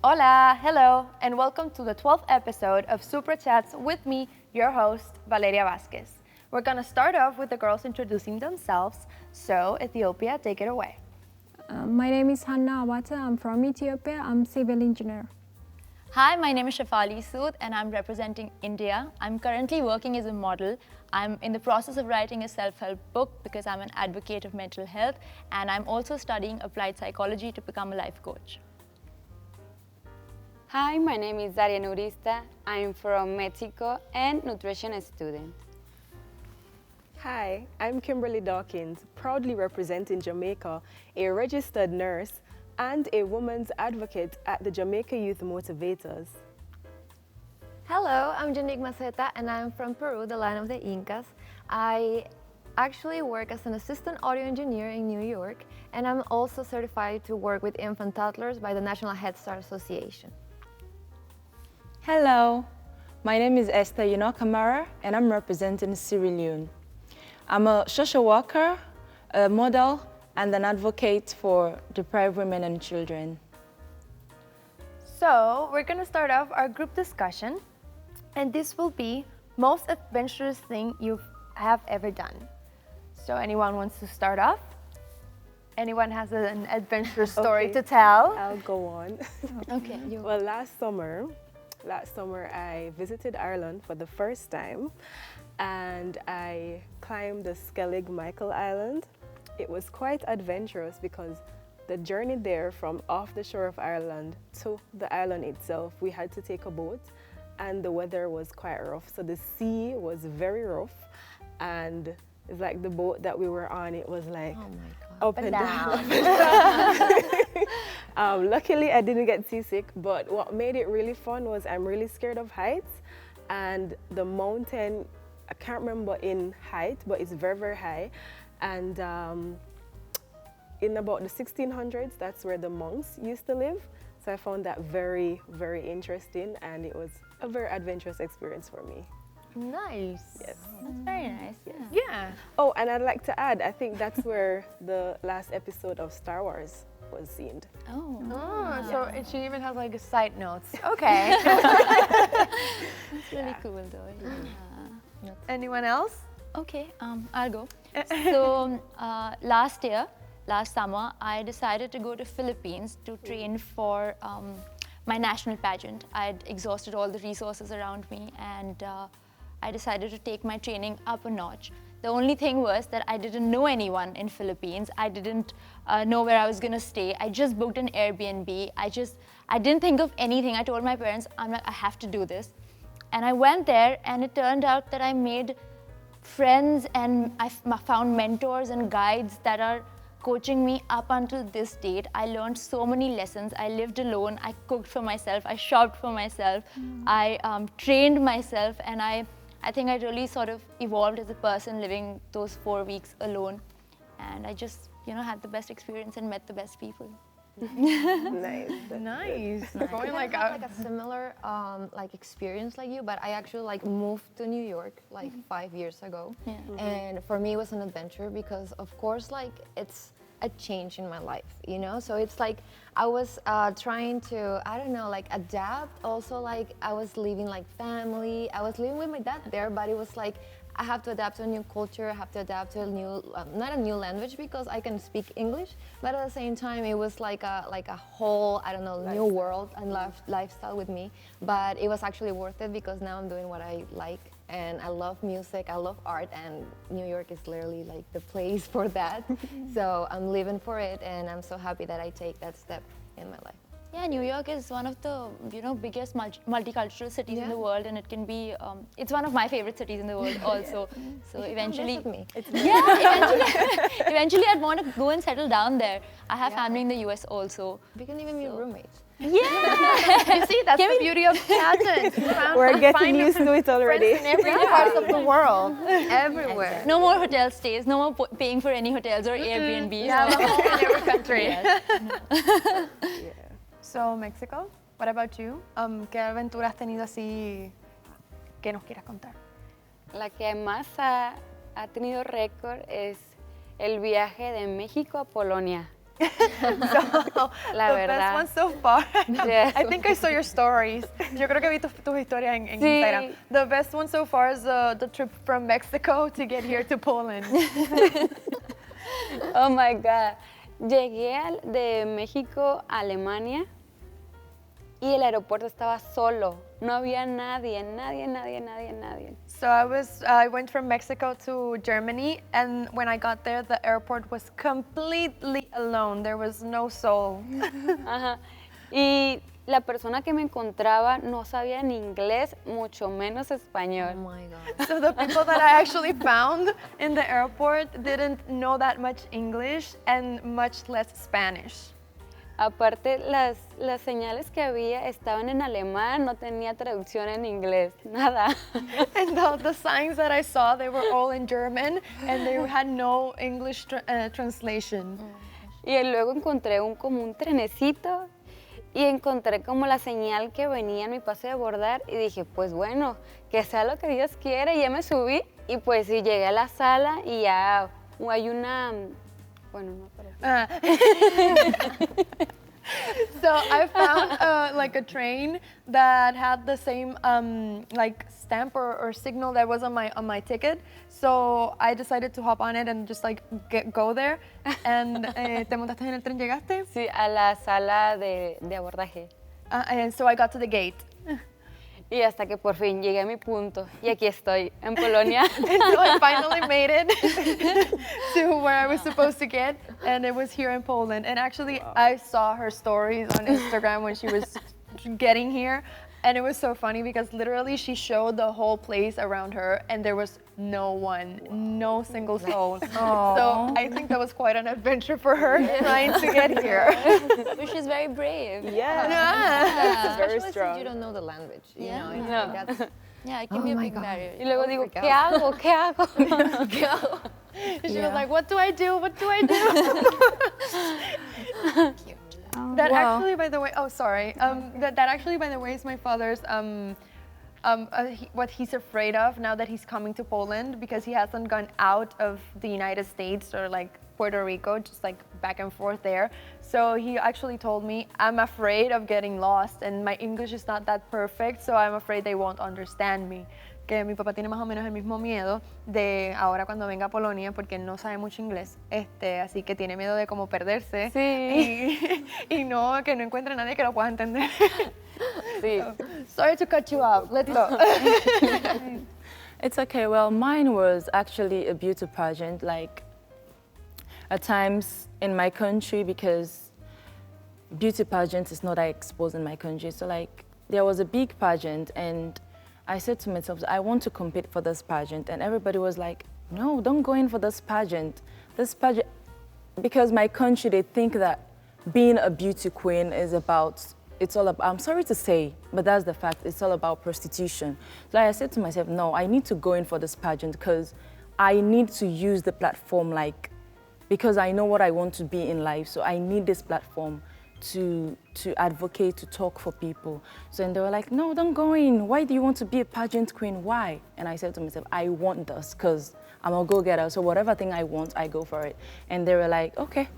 Hola, hello, and welcome to the 12th episode of Supra Chats with me, your host, Valeria Vazquez. We're going to start off with the girls introducing themselves, so Ethiopia, take it away. My name is Hanna Abata. I'm from Ethiopia. I'm civil engineer. Hi, my name is Shafali Sood and I'm representing India. I'm currently working as a model. I'm in the process of writing a self-help book because I'm an advocate of mental health, and I'm also studying applied psychology to become a life coach. Hi, my name is Daria Nurista. I'm from Mexico and nutrition student. Hi, I'm Kimberly Dawkins, proudly representing Jamaica, a registered nurse and a women's advocate at the Jamaica Youth Motivators. Hello, I'm Janik Maceta, and I'm from Peru, the land of the Incas. I actually work as an assistant audio engineer in New York, and I'm also certified to work with infant toddlers by the National Head Start Association. Hello, my name is Esther Kamara and I'm representing Sierra Leone. I'm a social worker, a model, and an advocate for deprived women and children. So, we're going to start off our group discussion, and this will be most adventurous thing you have ever done. So, anyone wants to start off? Anyone has an adventurous story to tell? I'll go on. Okay. Well, last summer I visited Ireland for the first time, and I climbed the Skellig Michael Island. It was quite adventurous because the journey there from off the shore of Ireland to the island itself, we had to take a boat, and the weather was quite rough. So the sea was very rough, and it's like the boat that we were on, it was like up and down, up and down. Luckily, I didn't get seasick, but what made it really fun was I'm really scared of heights, and the mountain, I can't remember in height, but it's very, very high. And in about the 1600s, that's where the monks used to live. So I found that very, very interesting, and it was a very adventurous experience for me. Nice. Yes. That's very nice. Yeah. Oh, and I'd like to add, I think that's where the last episode of Star Wars was seen. Oh. Oh, so she even has like a side notes. Okay. That's really cool though. Yeah. Anyone else? Okay, I'll go. So last summer, I decided to go to Philippines to train for my national pageant. I'd exhausted all the resources around me, and I decided to take my training up a notch. The only thing was that I didn't know anyone in Philippines. I didn't know where I was gonna stay. I just booked an Airbnb. I didn't think of anything. I told my parents, I'm like, I have to do this. And I went there, and it turned out that I made friends and I found mentors and guides that are coaching me up until this date. I learned so many lessons. I lived alone. I cooked for myself. I shopped for myself. I trained myself, and I think I really sort of evolved as a person living those 4 weeks alone. And I just, had the best experience and met the best people. Nice. Nice. Going like a similar experience like you, but I actually moved to New York 5 years ago. Yeah. And for me it was an adventure because of course it's a change in my life, so it's like I was trying to adapt. Also I was leaving family. I was living with my dad there, but it was I have to adapt to a new culture. I have to adapt to a new, not a new language because I can speak English, but at the same time it was like a whole, new world and lifestyle with me. But it was actually worth it because now I'm doing what I like, and I love music, I love art, and New York is literally the place for that. So I'm living for it, and I'm so happy that I take that step in my life. Yeah, New York is one of the biggest multicultural cities in the world, and it can be it's one of my favorite cities in the world also. So eventually, eventually I'd want to go and settle down there. I have family in the US also. We can even be roommates. Yeah. You see, that's the beauty of pageants. We're getting used to it already. Friends in every part of the world, everywhere. No more hotel stays, no more paying for any hotels or Airbnbs. Yeah, a home in every country. Yeah. So, Mexico, what about you? ¿Qué aventura has tenido así que nos quieras contar? La que más ha tenido récord es el viaje de México a Polonia. So, La the best verdad. one so far. Yes. I think I saw your stories. Yo creo que vi tus historias en Sí. Instagram. The best one so far is the trip from Mexico to get here to Poland. Oh my God. Llegué de México a Alemania y el aeropuerto estaba solo. No había nadie. So I went from Mexico to Germany, and when I got there, the airport was completely alone. There was no soul. Ajá. Y la persona que me encontraba no sabía ni inglés, mucho menos español. Oh my God. So the people that I actually found in the airport didn't know that much English and much less Spanish. Aparte, las señales que había estaban en alemán, no tenía traducción en inglés, nada. And the signs that I saw, they were all in German, and they had no English translation. Y luego encontré como un trenecito y encontré como la señal que venía en mi pase de abordar y dije, pues bueno, que sea lo que Dios quiere. Y ya me subí y pues sí, llegué a la sala y ya hay una... Bueno, no, pero... So I found like a train that had the same like stamp or signal that was on my ticket. So I decided to hop on it and just like go there. And ¿te montaste en el tren? ¿Llegaste? Sí, a la sala de abordaje. And so I got to the gate. Y hasta que por fin llegué a mi punto. Y aquí estoy, en Polonia. And so I finally made it to where I was supposed to get, and it was here in Poland. And actually, I saw her stories on Instagram when she was getting here, and it was so funny because literally she showed the whole place around her, and there was no one, no single soul. So I think that was quite an adventure for her trying to get here. But she's very brave. Yeah. Very Especially strong. since you don't know the language. You Yeah. know, it's Yeah. like that's Yeah, it can be a big barrier. Y luego digo, freak ¿qué hago? ¿Qué hago? She was like, "What do I do? What do I do?" That actually, by the way, oh sorry. That actually, by the way, is my father's. What he's afraid of now that he's coming to Poland because he hasn't gone out of the United States or like Puerto Rico, just like back and forth there. So he actually told me, I'm afraid of getting lost and my English is not that perfect, so I'm afraid they won't understand me. Que mi papá tiene más o menos el mismo miedo de ahora cuando venga a Polonia porque él no sabe mucho inglés, así que tiene miedo de como perderse y no, que no encuentre nadie que lo pueda entender. Sí. Sorry to cut you off. Let's go. It's okay. Well, mine was actually a beauty pageant, like at times in my country, because beauty pageant is not that exposed in my country. So like there was a big pageant and I said to myself, I want to compete for this pageant. And everybody was like, no, don't go in for this pageant. This pageant, because my country, they think that being a beauty queen is about, it's all about, I'm sorry to say, but that's the fact, it's all about prostitution. So I said to myself, no, I need to go in for this pageant because I need to use the platform like, because I know what I want to be in life. So I need this platform to advocate, to talk for people. So and they were like, no, don't go in. Why do you want to be a pageant queen? Why? And I said to myself, I want this because I'm a go-getter. So whatever thing I want, I go for it. And they were like, okay.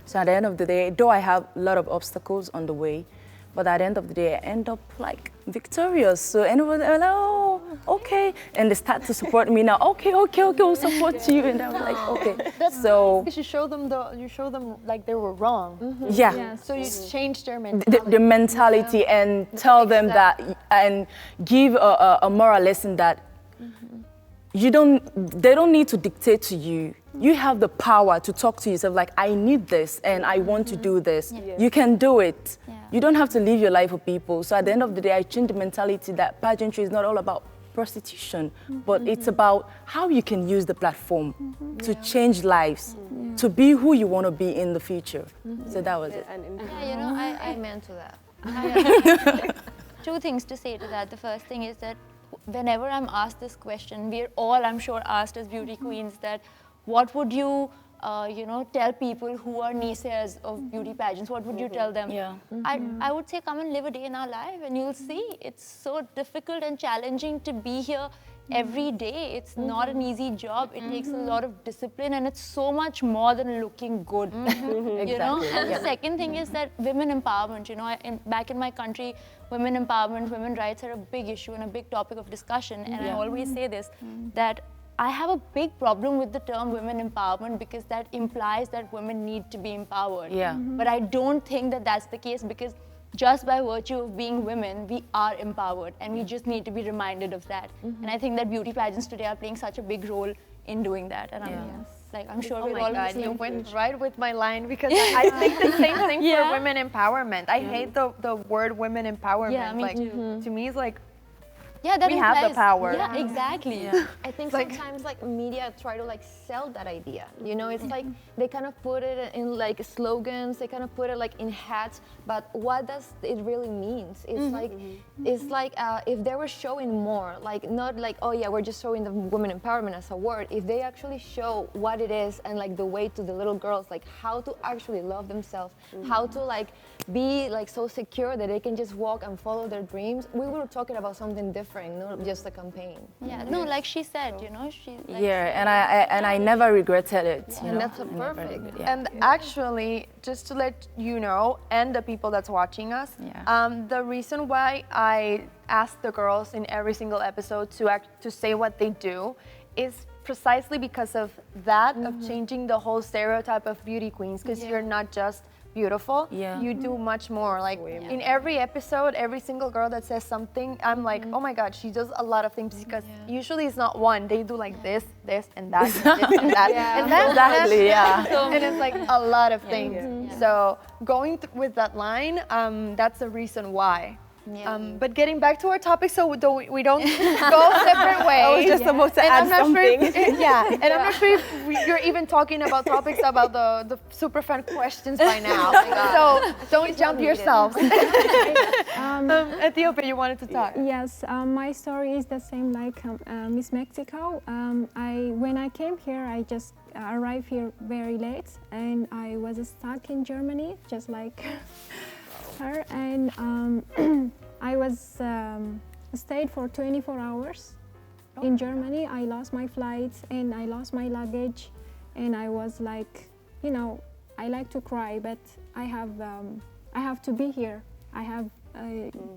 So at the end of the day, though I have a lot of obstacles on the way, but at the end of the day, I end up like victorious. So anyone, oh, okay. And they start to support me now. Okay, we'll support you. And I was like, okay. So You show them like they were wrong. yeah. Yes. So you changed their mentality. The mentality and tell them that and give a moral lesson that they don't need to dictate to you. You have the power to talk to yourself like, I need this and I want to do this. You can do it. Yeah. You don't have to live your life for people. So at the end of the day, I changed the mentality that pageantry is not all about prostitution, but it's about how you can use the platform to change lives, to be who you want to be in the future. So that was it. Yeah, you know, I Amen to that. two things to say to that. The first thing is that whenever I'm asked this question, we're all, I'm sure, asked as beauty queens that what would you, tell people who are naysayers of beauty pageants? What would you tell them? Yeah. I would say come and live a day in our life and you'll see it's so difficult and challenging to be here every day. It's not an easy job. It takes a lot of discipline, and it's so much more than looking good. You know. And the second thing is that women empowerment. You know, back in my country, women empowerment, women rights are a big issue and a big topic of discussion. And I always say this, that I have a big problem with the term women empowerment because that implies that women need to be empowered. But I don't think that that's the case, because just by virtue of being women, we are empowered, and we just need to be reminded of that. And I think that beauty pageants today are playing such a big role in doing that. And I'm sure we're all God, you went right with my line, because I think the same thing for women empowerment. I hate the word women empowerment. Yeah, me too. To me, it's like, that we have the power. Yeah, exactly. I think sometimes like media try to like sell that idea. You know, it's like they kind of put it in like slogans. They kind of put it like in hats. But what does it really means? It's like if they were showing more, like not like, oh yeah, we're just showing the women empowerment as a word. If they actually show what it is, and like the way to the little girls, like how to actually love themselves, how to like be like so secure that they can just walk and follow their dreams. We were talking about something different, not just a campaign. Yeah, no, like she said, you know, and I never regretted it. You know? That's perfect. And actually, just to let you know, and the people that's watching us, the reason why I ask the girls in every single episode to say what they do is precisely because of that, of changing the whole stereotype of beauty queens, because you're not just beautiful, you do much more. Like in every episode, every single girl that says something, I'm like, oh my God, she does a lot of things, because usually it's not one, they do like this, and that, this and that, and that, exactly, and it's like a lot of things. So going with that line, that's the reason why. But getting back to our topic, so we don't go separate ways. I was just supposed to add something. And I'm not sure if you're even talking about topics about the super fan questions by now. So don't jump yourselves. Ethiopia, you wanted to talk. Yes, my story is the same like Miss Mexico. When I came here, I just arrived here very late, and I was stuck in Germany, just like her, and I was stayed for 24 hours in Germany. I lost my flights and I lost my luggage, and I was like, you know, I like to cry, but I have to be here. I have,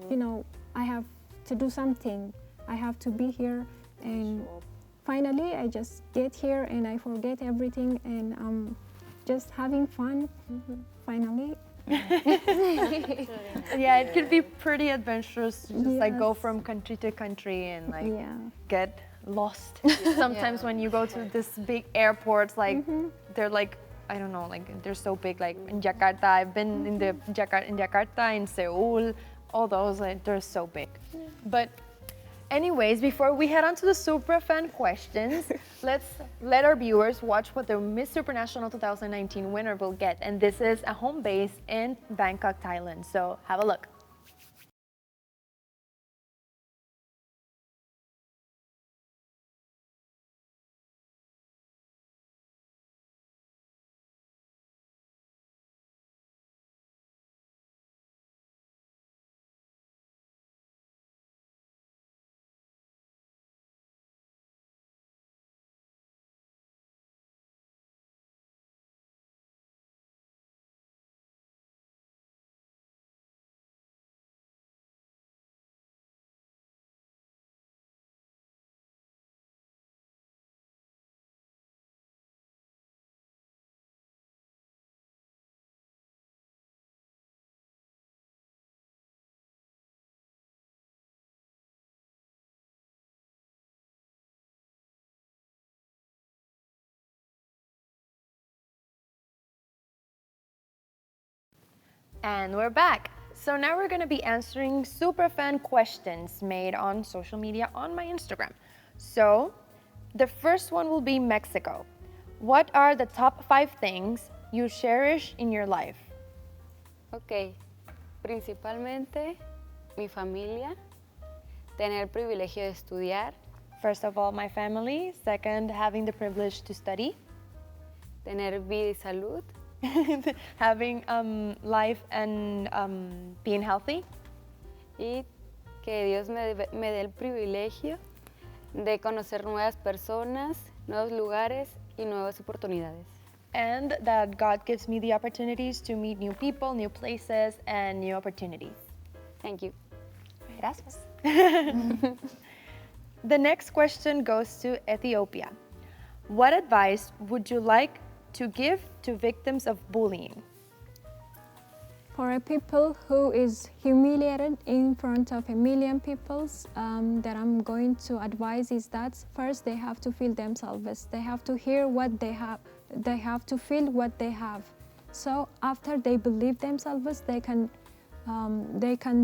you know, I have to do something. I have to be here, and finally I just get here and I forget everything, and I'm just having fun. Finally. Yeah, it could be pretty adventurous to just like go from country to country and like get lost. Sometimes when you go to this big airports, like they're like, I don't know, like they're so big. Like in Jakarta, I've been in Jakarta, in Seoul, all those, like they're so big. But anyways, before we head on to the Supra fan questions, let's let our viewers watch what the Miss Supranational 2019 winner will get. And this is a home base in Bangkok, Thailand. So have a look. And we're back. So now we're going to be answering super fan questions made on social media on my Instagram. So the first one will be Mexico. What are the top 5 things you cherish in your life? Ok, principalmente mi familia, tener el privilegio de estudiar, First of all, my family. Second, having the privilege to study. tener vida y salud, Having life and being healthy. y que Dios me dé el privilegio de conocer nuevas personas, nuevos lugares y nuevas oportunidades. And that God gives me the opportunities to meet new people, new places, and new opportunities. Thank you. Gracias. The next question goes to Ethiopia. What advice would you like to give to victims of bullying? For a people who is humiliated in front of a million people, that I'm going to advise is that first they have to feel themselves. They have to hear what they have. They have to feel what they have. So after they believe themselves, they can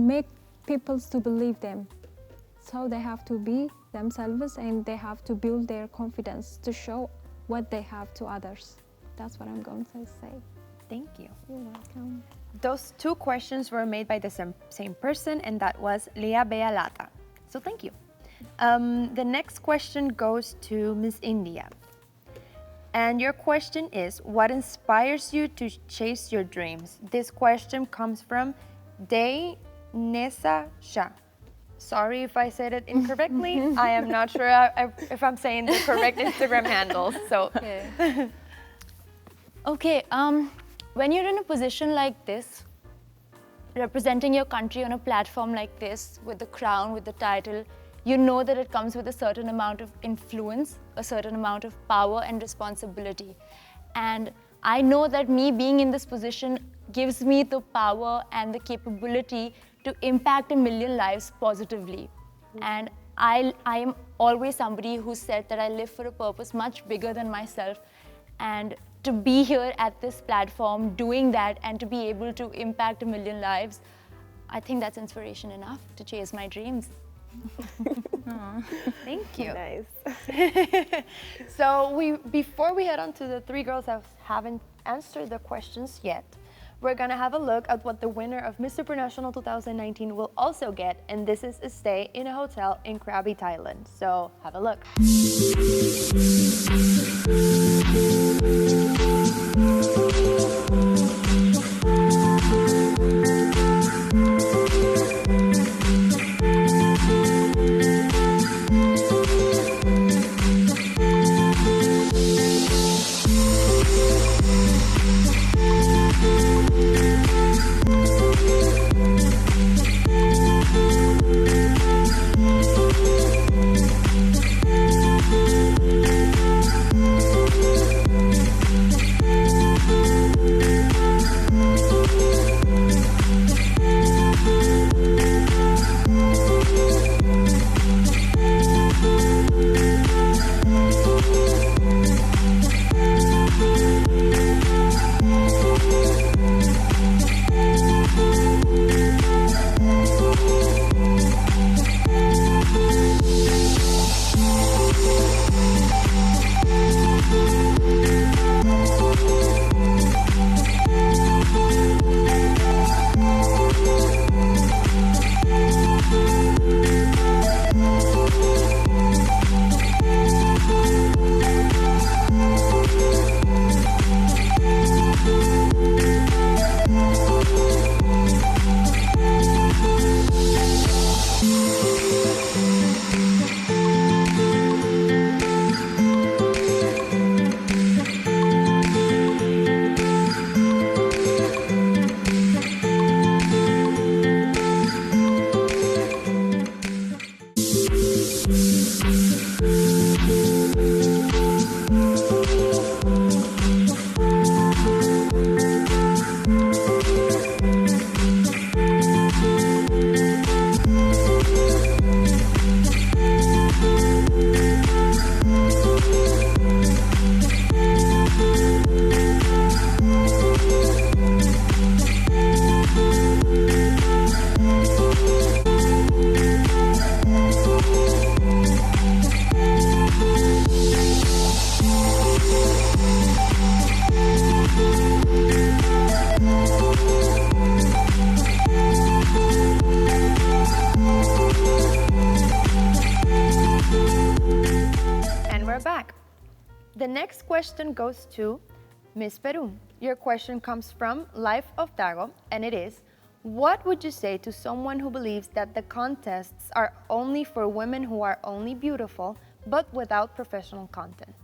make people to believe them. So they have to be themselves and they have to build their confidence to show what they have to others. That's what I'm going to say. Thank you. You're welcome. Those two questions were made by the same person, and that was Lea Bea Lata. So thank you. The next question goes to Miss India. And your question is, what inspires you to chase your dreams? This question comes from Day Nessa Shah. Sorry if I said it incorrectly. I am not sure if I'm saying the correct Instagram handle. So, Okay, when you're in a position like this, representing your country on a platform like this, with the crown, with the title, you know that it comes with a certain amount of influence, a certain amount of power and responsibility. And I know that me being in this position gives me the power and the capability to impact a million lives positively. And I am always somebody who said that I live for a purpose much bigger than myself. And to be here at this platform doing that and to be able to impact a million lives, I think that's inspiration enough to chase my dreams. thank you. Nice. So before we head on to the three girls that haven't answered the questions yet, we're gonna have a look at what the winner of Miss Supranational 2019 will also get, and this is a stay in a hotel in Krabi, Thailand. So have a look. The next question goes to Miss Peru. Your question comes from Life of Dago, and it is, What would you say to someone who believes that the contests are only for women who are only beautiful, but without professional content?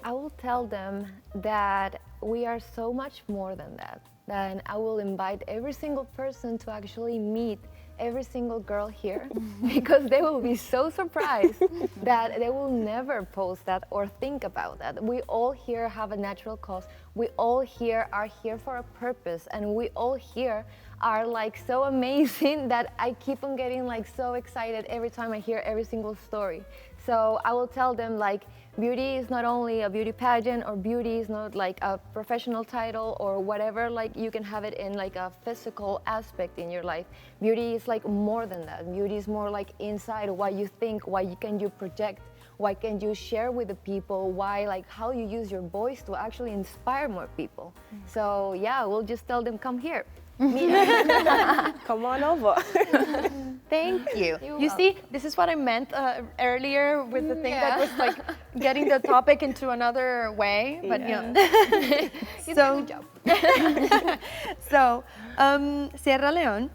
I will tell them that we are so much more than that. Then I will invite every single person to actually meet every single girl here because they will be so surprised that they will never post that or think about that. We all here have a natural cause. We all here are here for a purpose, and we all here are like so amazing that I keep on getting like so excited every time I hear every single story. So I will tell them like beauty is not only a beauty pageant, or beauty is not like a professional title or whatever, like you can have it in like a physical aspect in your life. Beauty is like more than that. Beauty is more like inside what you think, can you project, what can you share with the people, why, like how you use your voice to actually inspire more people. So yeah, we'll just tell them come here. Come on over. Thank you. You see, this is what I meant earlier with the thing that was like getting the topic into another way. But so, Sierra Leone,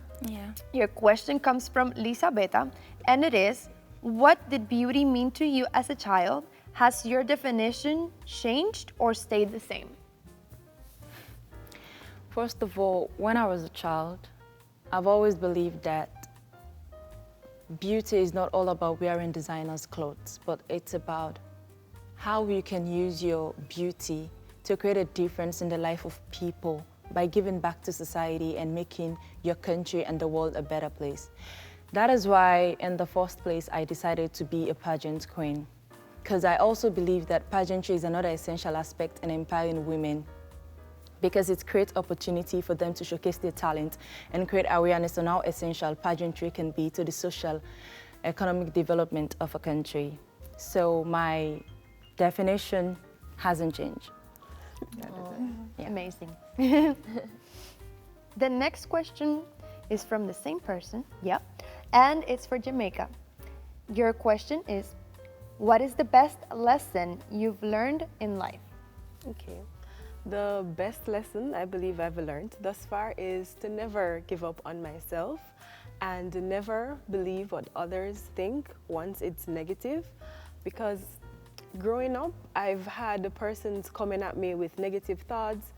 your question comes from Lisa Beta, and it is, what did beauty mean to you as a child? Has your definition changed or stayed the same? First of all, when I was a child, I've always believed that beauty is not all about wearing designers' clothes, but it's about how you can use your beauty to create a difference in the life of people by giving back to society and making your country and the world a better place. That is why, in the first place, I decided to be a pageant queen, because I also believe that pageantry is another essential aspect in empowering women, because it creates opportunity for them to showcase their talent and create awareness on how essential pageantry can be to the social, economic development of a country. So my definition hasn't changed. Amazing. The next question is from the same person, and it's for Jamaica. Your question is, what is the best lesson you've learned in life? Okay. The best lesson I believe I've learned thus far is to never give up on myself and never believe what others think once it's negative, because growing up, I've had persons coming at me with negative thoughts.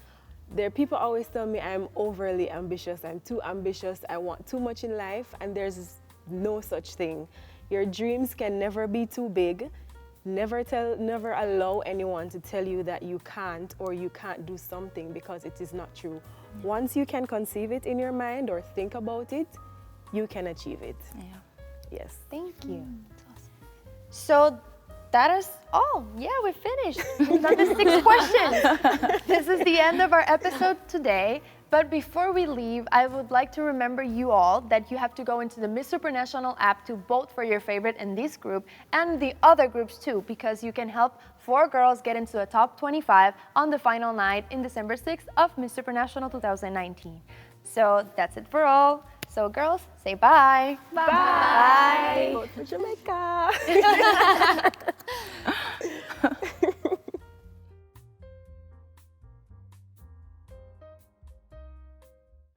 People always tell me I'm overly ambitious, I'm too ambitious, I want too much in life, and there's no such thing. Your dreams can never be too big. Never allow anyone to tell you that you can't or you can't do something, because it is not true. Once you can conceive it in your mind or think about it, you can achieve it. Yes. Thank you. So that is all. Yeah, we finished. We've done the 6 questions. This is the end of our episode today. But before we leave, I would like to remember you all that you have to go into the Miss Supranational app to vote for your favorite in this group and the other groups too, because you can help 4 girls get into the top 25 on the final night in December 6th of Miss Supranational 2019. So that's it for all. So girls, say bye. Bye. Vote for Jamaica.